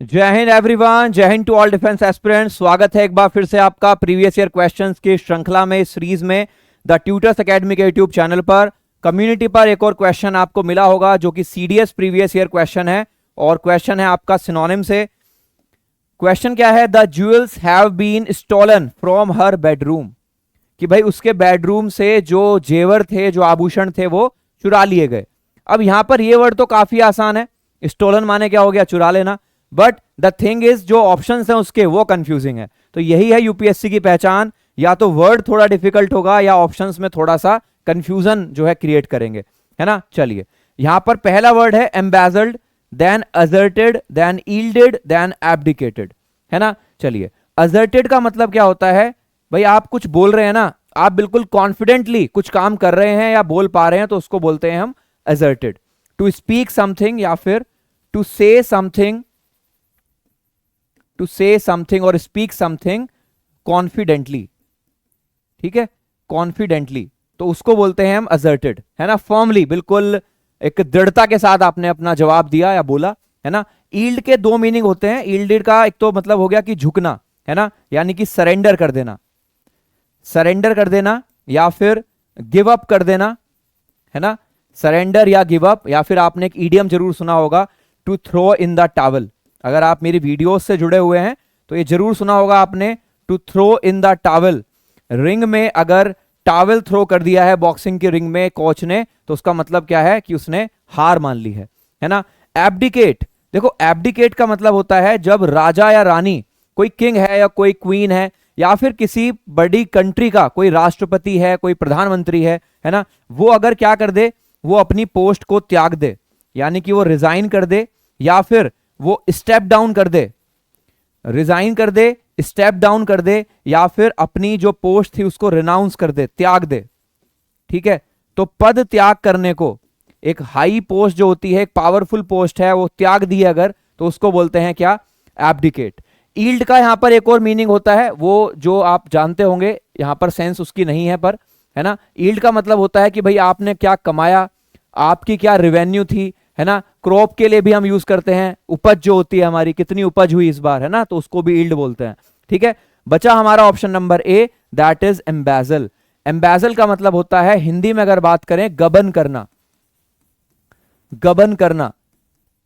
जय Hind everyone, Jai Hind to all defence aspirants. स्वागत है एक बार फिर से आपका प्रीवियस ईयर क्वेश्चंस की श्रृंखला में, इस सीरीज में द ट्यूटर्स एकेडमी के यूट्यूब चैनल पर। कम्युनिटी पर एक और क्वेश्चन आपको मिला होगा जो कि सीडीएस प्रीवियस ईयर क्वेश्चन है, और क्वेश्चन है आपका सिनोनिम से। क्वेश्चन क्या है? The jewels have been stolen from her bedroom, कि भाई उसके बेडरूम से जो जेवर थे, जो आभूषण थे, वो चुरा लिए गए। अब यहां पर ये वर्ड तो काफी आसान है, स्टोलन माने क्या हो गया? चुरा लेना। बट द थिंग इज जो ऑप्शंस हैं उसके वो कंफ्यूजिंग है। तो यही है यूपीएससी की पहचान, या तो वर्ड थोड़ा डिफिकल्ट होगा या ऑप्शंस में थोड़ा सा कंफ्यूजन जो है क्रिएट करेंगे, है ना। चलिए, यहां पर पहला वर्ड है embezzled, then asserted, then yielded, then abdicated, है ना। चलिए, अजर्टेड का मतलब क्या होता है? भाई आप कुछ बोल रहे हैं ना, आप बिल्कुल कॉन्फिडेंटली कुछ काम कर रहे हैं या बोल पा रहे हैं, तो उसको बोलते हैं हम अजर्टेड। टू स्पीक समथिंग या फिर to say something, to say something और स्पीक समथिंग कॉन्फिडेंटली, ठीक है, कॉन्फिडेंटली, तो उसको बोलते हैं हम असर्टेड, है ना। फर्मली, बिल्कुल एक दृढ़ता के साथ आपने अपना जवाब दिया या बोला, है ना। ईल्ड के दो मीनिंग होते हैं। ईल्डेड का एक तो मतलब हो गया कि झुकना, है ना, यानी कि सरेंडर कर देना, सरेंडर कर देना, या फिर गिव अप कर देना, है ना। सरेंडर या गिव अप, या फिर आपने एक ईडियम जरूर सुना होगा, to throw in the towel. अगर आप मेरी वीडियोस से जुड़े हुए हैं तो ये जरूर सुना होगा आपने, to throw in the towel. Ring में अगर टॉवल थ्रो कर दिया है बॉक्सिंग की रिंग में कोच ने, तो उसका मतलब क्या है? कि उसने हार मान ली है ना। एब्डिकेट, देखो एब्डिकेट का मतलब होता है जब राजा या रानी, कोई किंग है या कोई क्वीन है, या फिर किसी बड़ी कंट्री का कोई राष्ट्रपति है, कोई प्रधानमंत्री है ना, वो अगर क्या कर दे, वो अपनी पोस्ट को त्याग दे, यानी कि वो रिजाइन कर दे, या फिर वो स्टेप डाउन कर दे, रिजाइन कर दे, स्टेप डाउन कर दे, या फिर अपनी जो पोस्ट थी उसको रिनाउंस कर दे, त्याग दे, ठीक है। तो पद त्याग करने को, एक हाई पोस्ट जो होती है, एक पावरफुल पोस्ट है, वो त्याग दी अगर, तो उसको बोलते हैं क्या? एब्डिकेट। ईल्ड का यहां पर एक और मीनिंग होता है, वो जो आप जानते होंगे, यहां पर सेंस उसकी नहीं है पर, है ना। ईल्ड का मतलब होता है कि भाई आपने क्या कमाया, आपकी क्या रेवेन्यू थी, है ना। क्रॉप के लिए भी हम यूज करते हैं, उपज जो होती है हमारी, कितनी उपज हुई इस बार, है ना, तो उसको भी ईल्ड बोलते हैं, ठीक है। बचा हमारा option number A, that is embezzle. Embezzle का मतलब होता है, हिंदी में अगर बात करें, गबन करना, गबन करना,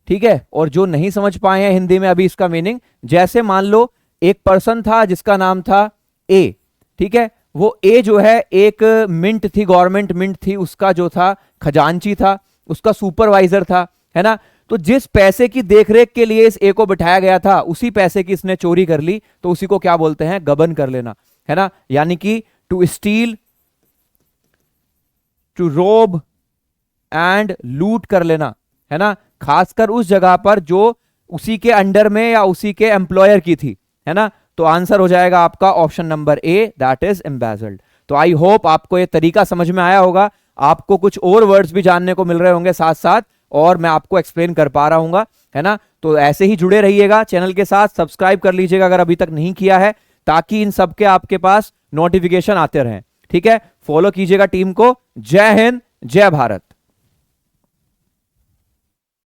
ठीक है। और जो नहीं समझ पाए हैं हिंदी में अभी इसका मीनिंग, जैसे मान लो एक पर्सन था जिसका नाम था ए, ठीक है, वो ए जो है एक मिंट थी, गवर्नमेंट मिंट थी, उसका जो था खजांची था, उसका सुपरवाइजर था, है ना। तो जिस पैसे की देखरेख के लिए इस ए को बिठाया गया था, उसी पैसे की इसने चोरी कर ली, तो उसी को क्या बोलते हैं? गबन कर लेना, है ना। यानी कि to steal, to rob and loot कर लेना, है ना। खासकर उस जगह पर जो उसी के अंडर में या उसी के एम्प्लॉयर की थी, है ना। तो आंसर हो जाएगा आपका option number A, that is embezzled. तो आई होप आपको ये तरीका समझ में आया होगा। आपको कुछ और वर्ड्स भी जानने को मिल रहे होंगे साथ साथ, और मैं आपको एक्सप्लेन कर पा रहा हूँ, है ना। तो ऐसे ही जुड़े रहिएगा चैनल के साथ, सब्सक्राइब कर लीजिएगा अगर अभी तक नहीं किया है, ताकि इन सबके आपके पास नोटिफिकेशन आते रहें, ठीक है। फॉलो कीजिएगा टीम को। जय हिंद, जय भारत।